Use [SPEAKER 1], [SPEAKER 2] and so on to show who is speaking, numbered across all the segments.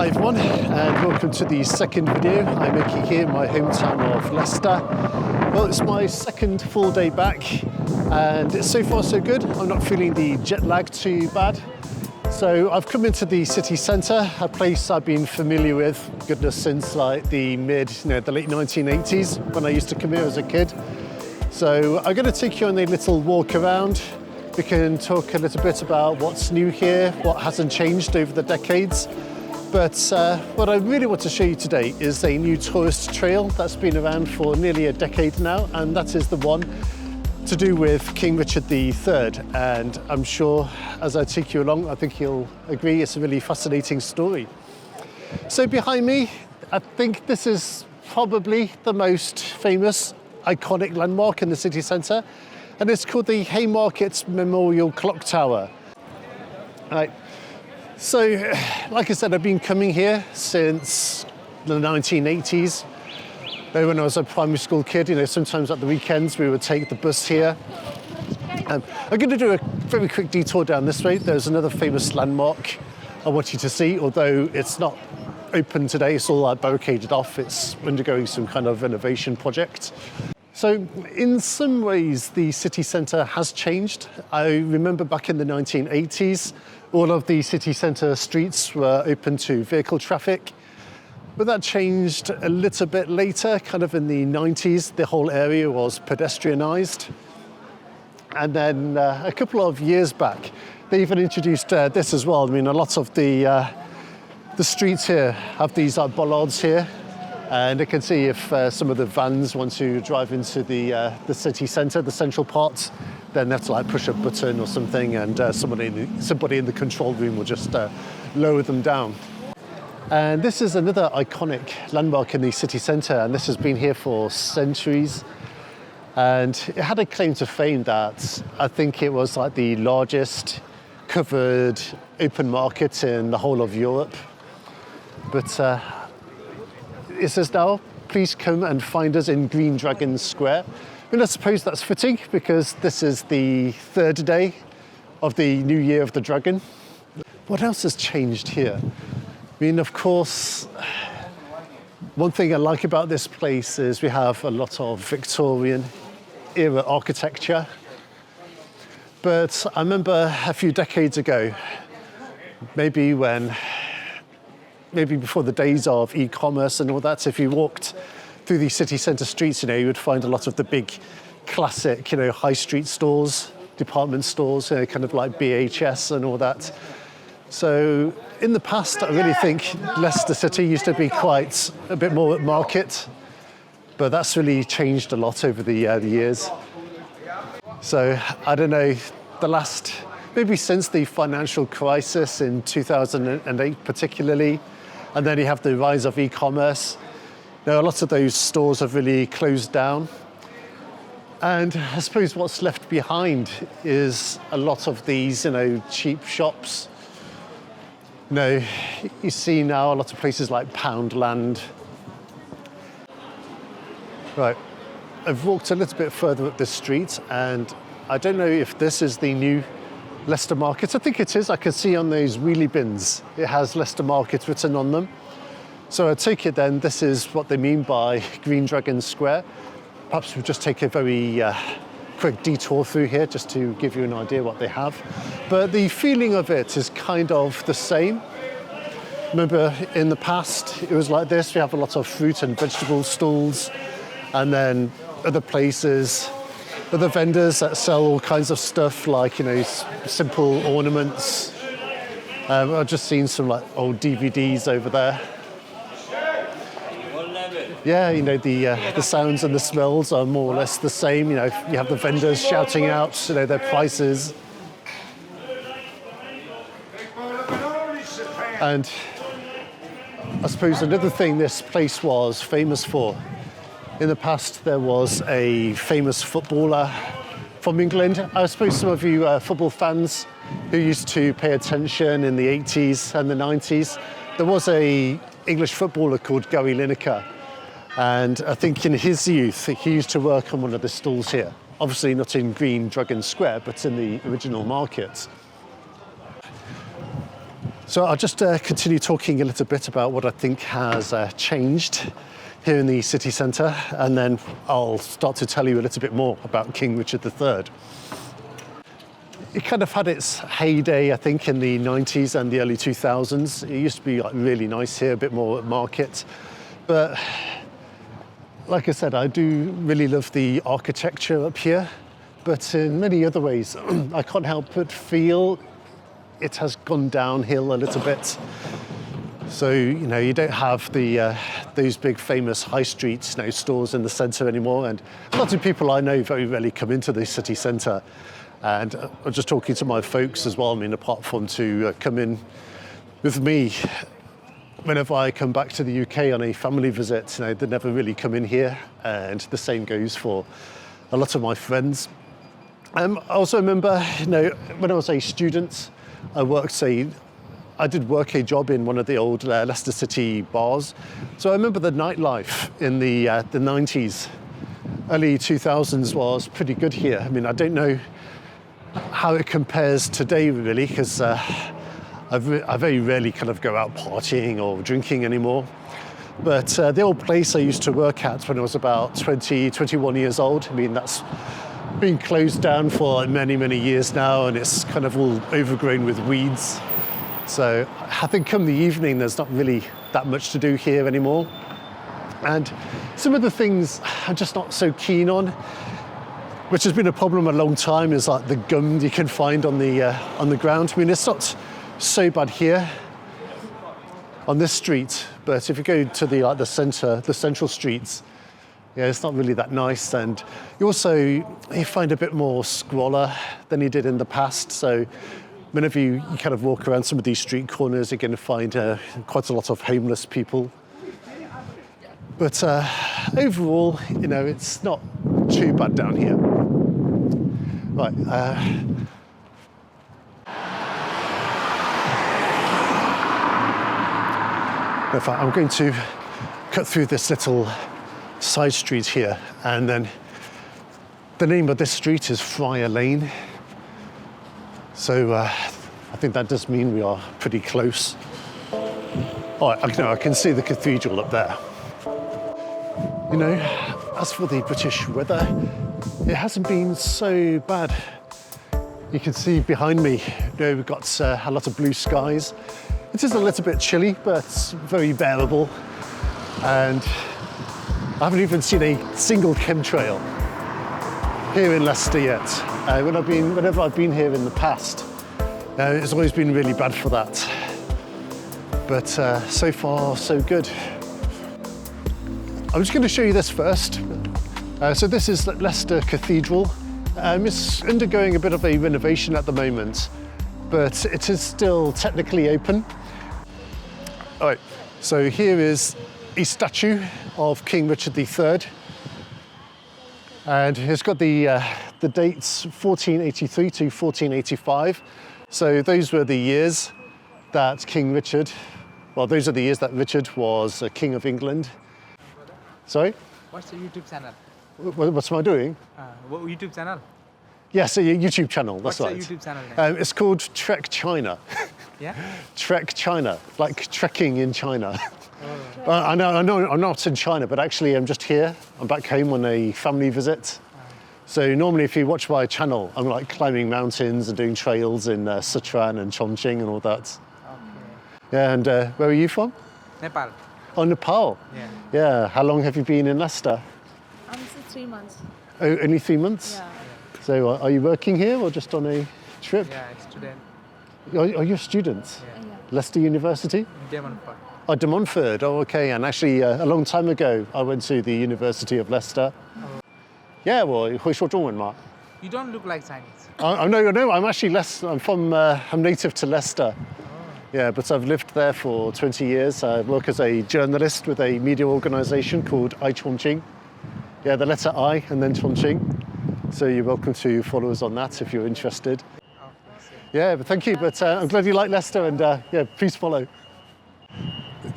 [SPEAKER 1] Hi everyone, and welcome to the second video I'm making here in my hometown of Leicester. Well, it's my second full day back, and so far so good. I'm not feeling the jet lag too bad. So I've come into the city centre, a place I've been familiar with, goodness, since like the late 1980s, when I used to come here as a kid. So I'm going to take you on a little walk around. We can talk a little bit about what's new here, what hasn't changed over the decades. But what I really want to show you today is a new tourist trail that's been around for nearly a decade now, and that is the one to do with King Richard III. And I'm sure as I take you along, I think you'll agree it's a really fascinating story. So behind me, I think this is probably the most famous, iconic landmark in the city centre, and it's called the Haymarket Memorial Clock Tower. Right. So, like I said, I've been coming here since the 1980s. When I was a primary school kid, sometimes at the weekends we would take the bus here. I'm going to do a very quick detour down this way. There's another famous landmark I want you to see, although it's not open today. It's all barricaded off. It's undergoing some kind of renovation project. So in some ways, the city centre has changed. I remember back in the 1980s, all of the city centre streets were open to vehicle traffic. But that changed a little bit later, kind of in the 90s. The whole area was pedestrianised. And then a couple of years back, they even introduced this as well. I mean, a lot of the streets here have these bollards here. And you can see if some of the vans want to drive into the city centre, the central part, then they have to push a button or something, and somebody in the control room will just lower them down. And this is another iconic landmark in the city centre, and this has been here for centuries. And it had a claim to fame that I think it was like the largest covered open market in the whole of Europe. But it says now, please come and find us in Green Dragon Square. I mean, I suppose that's fitting because this is the third day of the new year of the dragon. What else has changed here? I mean, of course, one thing I like about this place is we have a lot of Victorian era architecture. But I remember a few decades ago, maybe before the days of e-commerce and all that, if you walked through the city centre streets, you would find a lot of the big classic, high street stores, department stores, kind of like BHS and all that. So in the past, I really think Leicester City used to be quite a bit more at market, but that's really changed a lot over the years. So I don't know, maybe since the financial crisis in 2008 particularly, and then you have the rise of e-commerce. A lot of those stores have really closed down. And I suppose what's left behind is a lot of these, cheap shops. You see now a lot of places like Poundland. Right, I've walked a little bit further up this street, and I don't know if this is the new Leicester Market. I think it is. I can see on those wheelie bins, it has Leicester Market written on them. So I take it then this is what they mean by Green Dragon Square. Perhaps we'll just take a very quick detour through here just to give you an idea what they have. But the feeling of it is kind of the same. Remember in the past, it was like this. We have a lot of fruit and vegetable stalls, and then other places, other vendors that sell all kinds of stuff like, simple ornaments. I've just seen some old DVDs over there. Yeah, the sounds and the smells are more or less the same. You have the vendors shouting out, their prices. And I suppose another thing this place was famous for, in the past there was a famous footballer from England. I suppose some of you football fans who used to pay attention in the 80s and the 90s, there was a English footballer called Gary Lineker. And I think in his youth, he used to work on one of the stalls here. Obviously not in Green Dragon Square, but in the original market. So I'll just continue talking a little bit about what I think has changed here in the city centre, and then I'll start to tell you a little bit more about King Richard III. It kind of had its heyday, I think, in the 90s and the early 2000s. It used to be like really nice here, a bit more market. But like I said, I do really love the architecture up here. But in many other ways, I can't help but feel it has gone downhill a little bit. So, you know, you don't have the those big famous high street stores in the centre anymore. And lots of people I know very rarely come into the city centre. And I'm just talking to my folks as well. I mean, apart from to come in with me whenever I come back to the UK on a family visit, you know, they never really come in here. And the same goes for a lot of my friends. I also remember, you know, when I was a student, I did work a job in one of the old Leicester City bars. So I remember the nightlife in the 90s, early 2000s was pretty good here. I mean, I don't know how it compares today, really, because I very rarely kind of go out partying or drinking anymore. But the old place I used to work at when I was about 20, 21 years old, I mean, that's been closed down for many, many years now, and it's kind of all overgrown with weeds. So I think come the evening, there's not really that much to do here anymore. And some of the things I'm just not so keen on, which has been a problem a long time, is like the gum you can find on the ground. I mean, it's not so bad here on this street, but if you go to the central streets, yeah, it's not really that nice. And you find a bit more squalor than you did in the past. So whenever you kind of walk around some of these street corners, you're going to find quite a lot of homeless people. But overall, you know, it's not too bad down here. Right. In fact, I'm going to cut through this little side street here, and then the name of this street is Friar Lane. So I think that does mean we are pretty close. Oh, I can see the cathedral up there. You know, as for the British weather, it hasn't been so bad. You can see behind me, you know, we've got a lot of blue skies. It is a little bit chilly, but very bearable. And I haven't even seen a single chemtrail here in Leicester yet. Whenever I've been here in the past, it's always been really bad for that. But so far, so good. I'm just going to show you this first. So this is Leicester Cathedral. It's undergoing a bit of a renovation at the moment, but it is still technically open. All right, so here is a statue of King Richard III. And it's got the dates 1483 to 1485. So those were the years that those are the years that Richard was King of England. Sorry?
[SPEAKER 2] What's your YouTube channel?
[SPEAKER 1] What's I doing?
[SPEAKER 2] What YouTube channel?
[SPEAKER 1] Yes, a YouTube channel, that's right.
[SPEAKER 2] What's the YouTube channel name?
[SPEAKER 1] It's called Trek China.
[SPEAKER 2] Yeah?
[SPEAKER 1] Trek China, like trekking in China. Oh. I know I'm not in China, but actually I'm just here. I'm back home on a family visit. So normally if you watch my channel, I'm like climbing mountains and doing trails in Sichuan and Chongqing and all that.
[SPEAKER 2] Okay.
[SPEAKER 1] Yeah, and where are you from?
[SPEAKER 2] Nepal.
[SPEAKER 1] Oh, Nepal?
[SPEAKER 2] Yeah.
[SPEAKER 1] Yeah, how long have you been in Leicester?
[SPEAKER 3] 3 months.
[SPEAKER 1] Oh, only 3 months?
[SPEAKER 3] Yeah.
[SPEAKER 1] So are you working here or just on a trip?
[SPEAKER 2] Yeah, student.
[SPEAKER 1] Are you a student?
[SPEAKER 2] Yeah.
[SPEAKER 3] Yeah.
[SPEAKER 1] Leicester University?
[SPEAKER 2] Devonport.
[SPEAKER 1] Oh, De Montfort. Oh, okay. And actually, a long time ago, I went to the University of Leicester.
[SPEAKER 2] Oh.
[SPEAKER 1] Yeah, well, 会说中文吗?
[SPEAKER 2] You don't look like Chinese.
[SPEAKER 1] No, I'm actually I'm native to Leicester. Yeah, but I've lived there for 20 years. I work as a journalist with a media organisation called iChongqing. Yeah, the letter I and then Chongqing. So you're welcome to follow us on that if you're interested. Yeah, but thank you. But I'm glad you like Leicester, and yeah, please follow.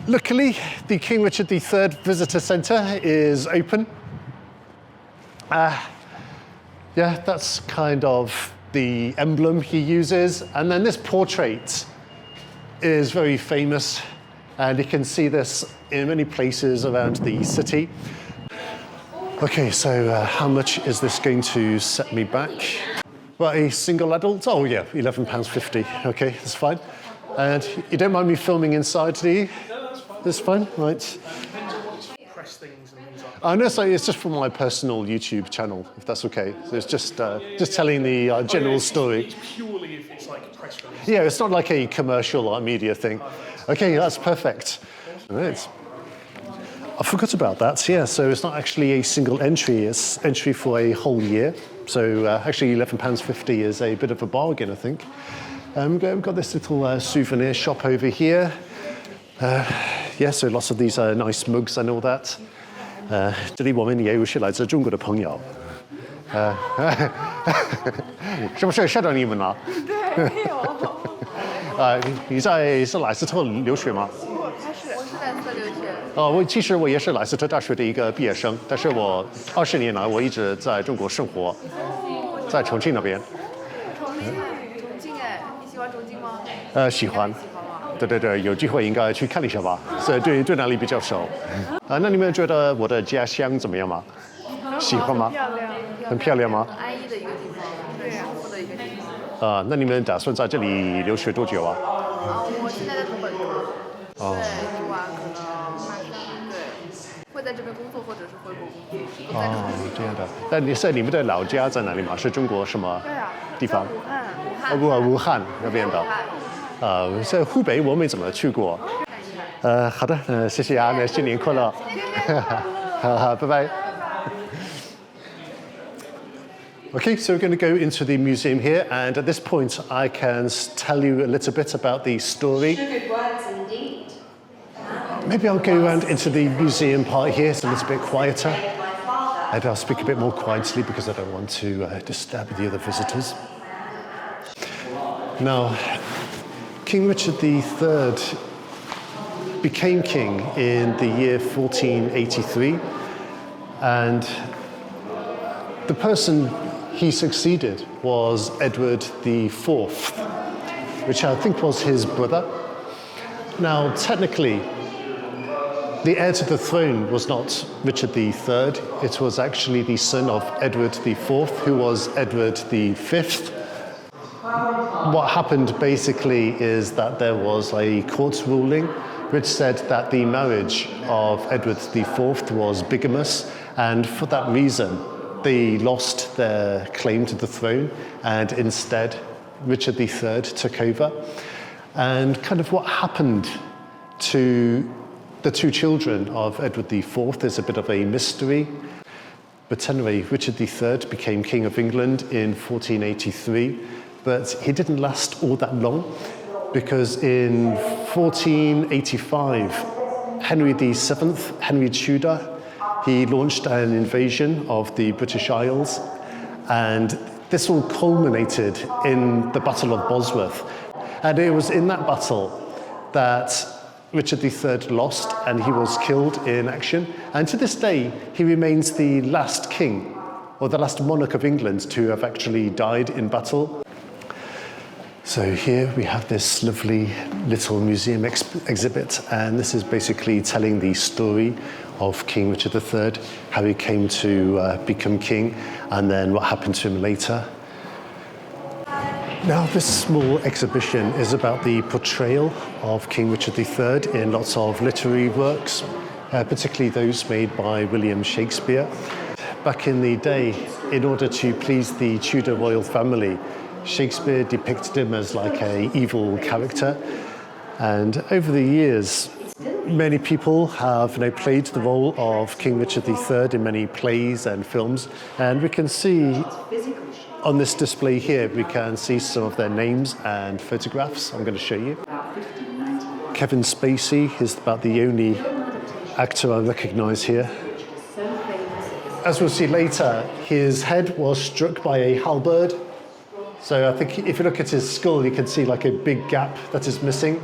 [SPEAKER 1] Luckily, the King Richard III Visitor Centre is open. Yeah, that's kind of the emblem he uses. And then this portrait is very famous, and you can see this in many places around the city. Okay, so how much is this going to set me back? Well, a single adult? Oh yeah, £11.50. Okay, that's fine. And you don't mind me filming inside, do you?
[SPEAKER 4] No, that's fine.
[SPEAKER 1] That's fine, right.
[SPEAKER 4] Press things and things like that.
[SPEAKER 1] Oh no, sorry, it's just for my personal YouTube channel, if that's okay. So it's just telling the general story.
[SPEAKER 4] It's purely if it's like a press release.
[SPEAKER 1] Yeah, it's not like a commercial or media thing. Okay, that's perfect. All right. I forgot about that, yeah, so it's not actually a single entry, it's entry for a whole year. So actually £11.50 is a bit of a bargain, I think. We've got this little souvenir shop over here. Yeah, so lots of these nice mugs and all that. 这里我们也有是来自中国的朋友。是不是吓到你们了？
[SPEAKER 3] 对，没有。
[SPEAKER 1] 你是莱斯特留学吗？
[SPEAKER 3] 我是莱斯特留学。
[SPEAKER 1] 其实我也是莱斯特大学的一个毕业生，但是我20年来我一直在中国生活，在重庆那边。
[SPEAKER 3] 重庆哎，你喜欢重庆吗？
[SPEAKER 1] 喜欢。
[SPEAKER 3] 喜欢吗？
[SPEAKER 1] 对，有机会应该去看一下吧。所以对那里比较熟。那你们觉得我的家乡怎么样吗？喜欢吗？
[SPEAKER 3] 漂亮。
[SPEAKER 1] 很漂亮吗？
[SPEAKER 3] 安逸的一个地方，很舒服的一个地方。
[SPEAKER 1] 那你们打算在这里留学多久啊？
[SPEAKER 3] 我现在在读本科。对，读完可能对，会在这边工作或者是回国工作。
[SPEAKER 1] 这样的。但你们的老家在哪里吗？是中国什么地方？武汉那边的。在湖北我没怎么去过。好的，谢谢啊，那新年快乐。好，拜拜。Okay, so we're going to go into the museum here, and at this point I can tell you a little bit about the story.
[SPEAKER 5] Good words indeed.
[SPEAKER 1] Maybe I'll go around into the museum part here, it's a little bit quieter.
[SPEAKER 5] My father.
[SPEAKER 1] And I'll speak a bit more quietly because I don't want to disturb the other visitors. Now, King Richard III became king in the year 1483, and the person he succeeded was Edward IV, which I think was his brother. Now, technically, the heir to the throne was not Richard III, it was actually the son of Edward IV, who was Edward V. What happened basically is that there was a court ruling which said that the marriage of Edward IV was bigamous, and for that reason, they lost their claim to the throne, and instead Richard III took over. And kind of what happened to the two children of Edward IV is a bit of a mystery. But anyway, Richard III became King of England in 1483, but he didn't last all that long, because in 1485, Henry VII, Henry Tudor, he launched an invasion of the British Isles, and this all culminated in the Battle of Bosworth. And it was in that battle that Richard III lost, and he was killed in action. And to this day, he remains the last king, or the last monarch of England to have actually died in battle. So here we have this lovely little museum exhibit, and this is basically telling the story of King Richard III, how he came to become king, and then what happened to him later. Now, this small exhibition is about the portrayal of King Richard III in lots of literary works, particularly those made by William Shakespeare. Back in the day, in order to please the Tudor royal family, Shakespeare depicted him as like an evil character. And over the years, many people have played the role of King Richard III in many plays and films. And we can see on this display here, we can see some of their names and photographs. I'm going to show you. Kevin Spacey is about the only actor I recognise here. As we'll see later, his head was struck by a halberd. So I think if you look at his skull, you can see like a big gap that is missing.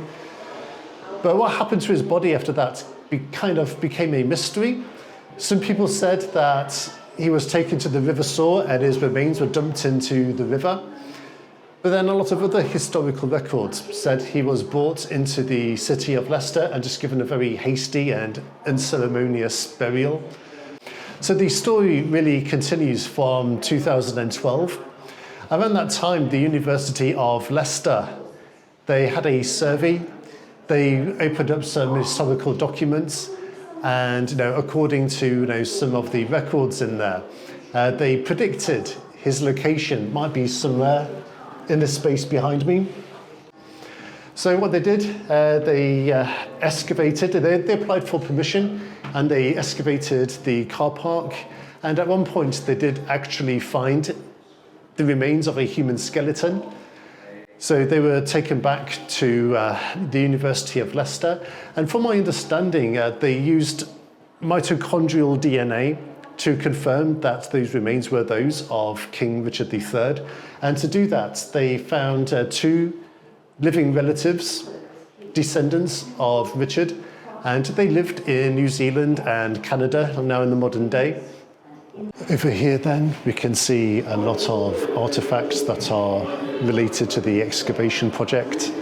[SPEAKER 1] But what happened to his body after that kind of became a mystery. Some people said that he was taken to the River Soar and his remains were dumped into the river. But then a lot of other historical records said he was brought into the city of Leicester and just given a very hasty and unceremonious burial. So the story really continues from 2012. Around that time, the University of Leicester, they had a survey. They opened up some historical documents, and according to some of the records in there, they predicted his location might be somewhere in the space behind me. So what they did, they excavated, they applied for permission, and they excavated the car park. And at one point, they did actually find the remains of a human skeleton. So they were taken back to the University of Leicester. And from my understanding, they used mitochondrial DNA to confirm that those remains were those of King Richard III. And to do that, they found two living relatives, descendants of Richard, and they lived in New Zealand and Canada, now in the modern day. Over here then, we can see a lot of artifacts that are related to the excavation project.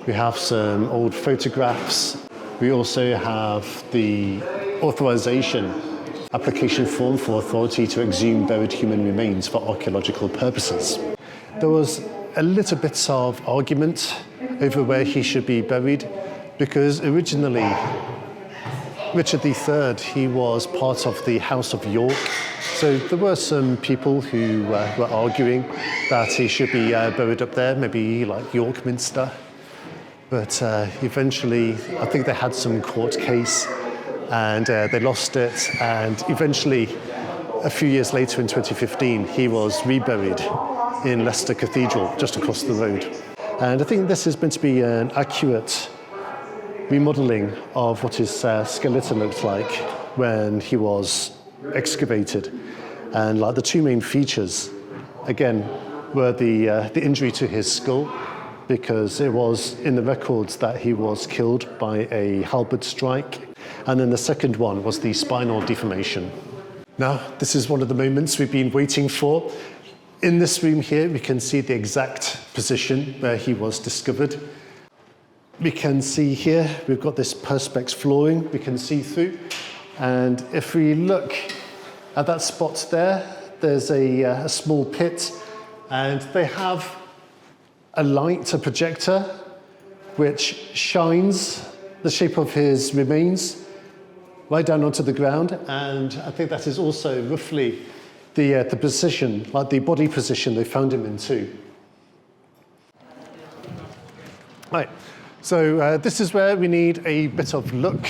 [SPEAKER 1] We have some old photographs. We also have the authorization application form for authority to exhume buried human remains for archaeological purposes. There was a little bit of argument over where he should be buried, because originally Richard III, he was part of the House of York. So there were some people who were arguing that he should be buried up there, maybe like York Minster. But eventually, I think they had some court case and they lost it. And eventually, a few years later in 2015, he was reburied in Leicester Cathedral, just across the road. And I think this is meant to be an accurate remodelling of what his skeleton looked like when he was excavated. And like the two main features, again, were the injury to his skull, because it was in the records that he was killed by a halberd strike. And then the second one was the spinal deformation. Now, this is one of the moments we've been waiting for. In this room here, we can see the exact position where he was discovered. We can see here, we've got this perspex flooring we can see through. And if we look at that spot there, there's a small pit, and they have a light, a projector, which shines the shape of his remains right down onto the ground. And I think that is also roughly the position, like the body position they found him in too. Right, so this is where we need a bit of luck.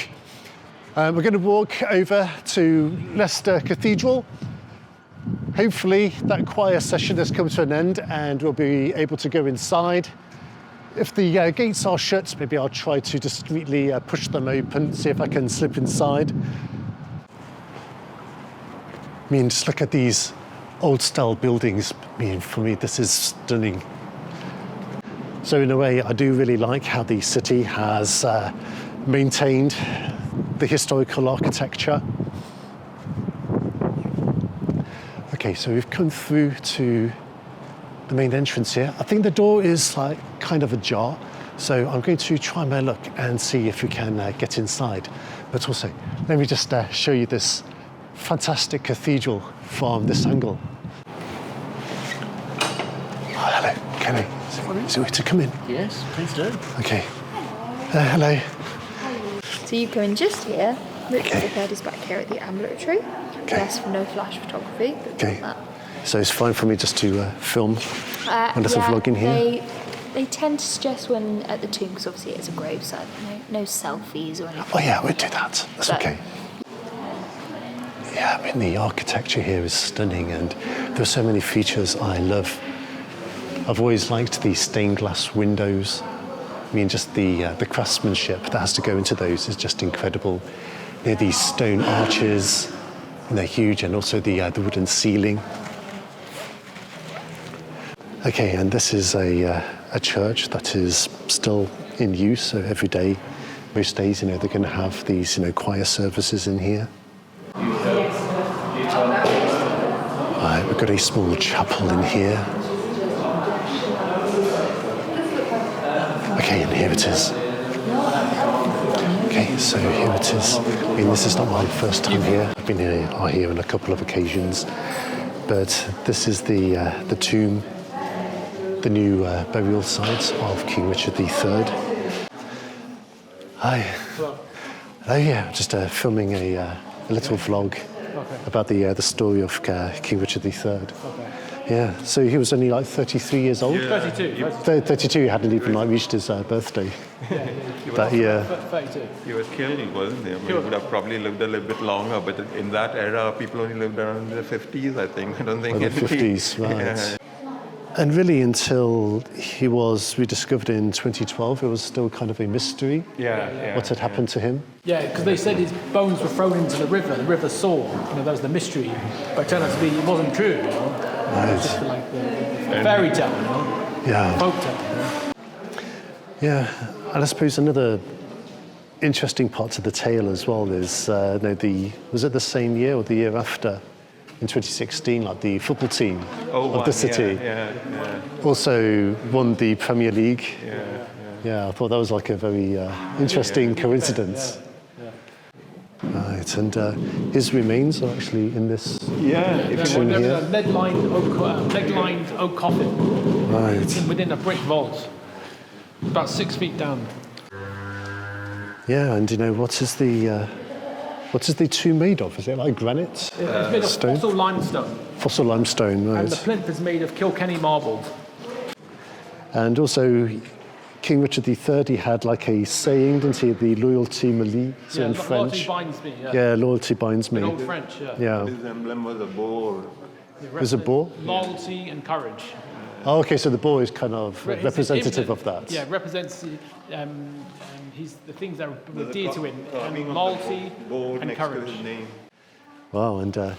[SPEAKER 1] We're going to walk over to Leicester Cathedral. Hopefully that choir session has come to an end and we'll be able to go inside. If the gates are shut, maybe I'll try to discreetly push them open, see if I can slip inside. I mean, just look at these old style buildings. I mean, for me, this is stunning. So in a way, I do really like how the city has maintained the historical architecture. Okay, so we've come through to the main entrance here. I think the door is like kind of ajar, so I'm going to try my luck and see if we can get inside. But also, let me just show you this fantastic cathedral from this angle. Oh, hello, can I? Is it way to come in?
[SPEAKER 6] Yes, please do.
[SPEAKER 1] Okay. Hello.
[SPEAKER 3] So you come in just here. Richard
[SPEAKER 1] Okay.
[SPEAKER 3] III is back here at the ambulatory.
[SPEAKER 1] Okay.
[SPEAKER 3] Yes, no flash photography. But
[SPEAKER 1] Okay.
[SPEAKER 3] that.
[SPEAKER 1] So it's fine for me just to film and just vlog in here?
[SPEAKER 3] They tend to suggest when at the tomb, because obviously it is a gravesite, no selfies or anything.
[SPEAKER 1] Oh yeah, we'll do that. That's
[SPEAKER 3] But-
[SPEAKER 1] okay. Yeah, I mean, the architecture here is stunning and there are so many features I love. I've always liked the stained glass windows. I mean, just the craftsmanship that has to go into those is just incredible. You know, these stone arches, and they're huge, and also the wooden ceiling. Okay, and this is a church that is still in use, so every day, most days, they're going to have these, choir services in here. Right, we've got a small chapel in here. Okay, and here it is. Okay, so here it is. I mean, this is not my first time here. I've been here on a couple of occasions, but this is the tomb, the new burial site of King Richard III. Hi. Hello, yeah, just filming a little vlog about the story of King Richard III. Yeah, so he was only like 33 years old.
[SPEAKER 6] Yeah.
[SPEAKER 2] 32.
[SPEAKER 1] 32, he hadn't even like reached his birthday. That year.
[SPEAKER 2] 32.
[SPEAKER 6] He was killed, wasn't he? I mean, he would have probably lived a little bit longer, but in that era, people only lived around the 50s, I think. I don't think
[SPEAKER 1] The 50s, right.
[SPEAKER 6] Yeah.
[SPEAKER 1] And really until he was rediscovered in 2012, it was still kind of a mystery what had happened to him.
[SPEAKER 2] Yeah, because they said his bones were thrown into the River Soar. That was the mystery. But it turned out to be, it wasn't true, It was just like the fairy tale,
[SPEAKER 1] Yeah.
[SPEAKER 2] folk tale.
[SPEAKER 1] Yeah, and I suppose another interesting part to the tale as well is, was it the same year or the year after, in 2016, like the football team of the city also won the Premier League. Yeah, I thought that was like a very interesting coincidence. Right, and his remains are actually in this tomb
[SPEAKER 2] There
[SPEAKER 1] here.
[SPEAKER 2] was a lead-lined oak coffin
[SPEAKER 1] Right.
[SPEAKER 2] within a brick vault, about 6 feet down.
[SPEAKER 1] Yeah, and what is the tomb made of? Is it like granite?
[SPEAKER 2] It's made of
[SPEAKER 1] stone?
[SPEAKER 2] fossil limestone,
[SPEAKER 1] Fossil limestone, right.
[SPEAKER 2] and the plinth is made of Kilkenny marble.
[SPEAKER 1] And also, King Richard III, he had like a saying, didn't he? The loyalty me lie, so in French.
[SPEAKER 2] Loyalty binds me,
[SPEAKER 1] Yeah, loyalty binds me.
[SPEAKER 2] In Old French,
[SPEAKER 1] Yeah.
[SPEAKER 6] His emblem was a boar.
[SPEAKER 1] There's a boar?
[SPEAKER 2] Loyalty and courage.
[SPEAKER 1] Oh, okay, so the boar is kind of
[SPEAKER 2] His
[SPEAKER 1] representative
[SPEAKER 2] image-
[SPEAKER 1] of that.
[SPEAKER 2] Yeah, represents the things that are dear to him, loyalty
[SPEAKER 6] Boar
[SPEAKER 2] and
[SPEAKER 6] next to
[SPEAKER 2] courage.
[SPEAKER 6] his name.
[SPEAKER 1] Wow, and are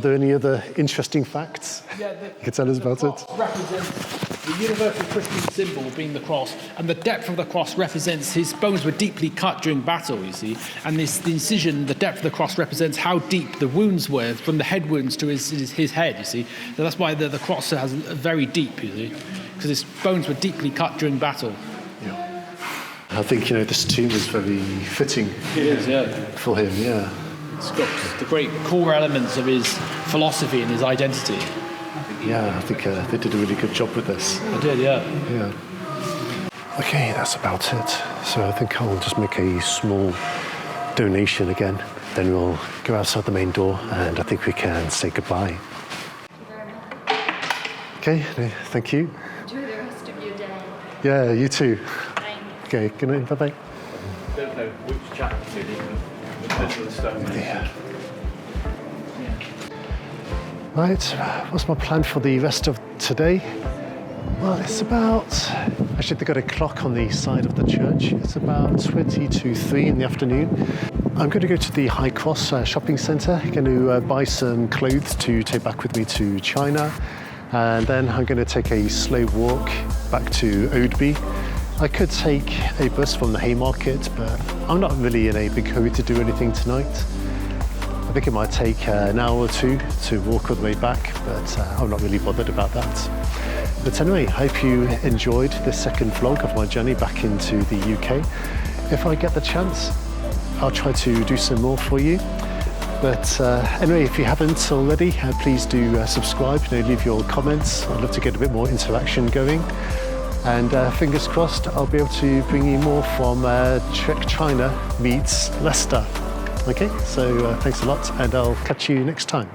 [SPEAKER 1] there any other interesting facts
[SPEAKER 2] Yeah,
[SPEAKER 1] you can tell us about it?
[SPEAKER 2] Represents the universal Christian symbol being the cross, and the depth of the cross represents his bones were deeply cut during battle, you see, and the incision, the depth of the cross represents how deep the wounds were from the head wounds to his head, you see. So that's why the cross has very deep, you see, because his bones were deeply cut during battle.
[SPEAKER 1] I think, this tomb is very fitting
[SPEAKER 2] It is, yeah.
[SPEAKER 1] for him, yeah.
[SPEAKER 2] It's got the great core elements of his philosophy and his identity.
[SPEAKER 1] Yeah, I think they did a really good job with this.
[SPEAKER 2] I did, yeah.
[SPEAKER 1] Yeah. Okay, that's about it. So I think I'll just make a small donation again. Then we'll go outside the main door and I think we can say goodbye. Okay, thank you.
[SPEAKER 3] Enjoy the rest of your day.
[SPEAKER 1] Yeah, you too.
[SPEAKER 3] Thanks.
[SPEAKER 1] Okay, good night, bye-bye.
[SPEAKER 7] Don't know which chapter it is, but this was stone.
[SPEAKER 1] Yeah. Right, what's my plan for the rest of today? Well, it's about, actually they've got a clock on the side of the church. It's about 20 to 3 in the afternoon. I'm going to go to the High Cross shopping centre. I'm going to buy some clothes to take back with me to China. And then I'm going to take a slow walk back to Oadby. I could take a bus from the Haymarket, but I'm not really in a big hurry to do anything tonight. I think it might take an hour or two to walk all the way back, but I'm not really bothered about that. But anyway, I hope you enjoyed this second vlog of my journey back into the UK. If I get the chance, I'll try to do some more for you. But anyway, if you haven't already, please do subscribe, leave your comments. I'd love to get a bit more interaction going. And fingers crossed, I'll be able to bring you more from Trek China meets Leicester. Okay, so thanks a lot, and I'll catch you next time.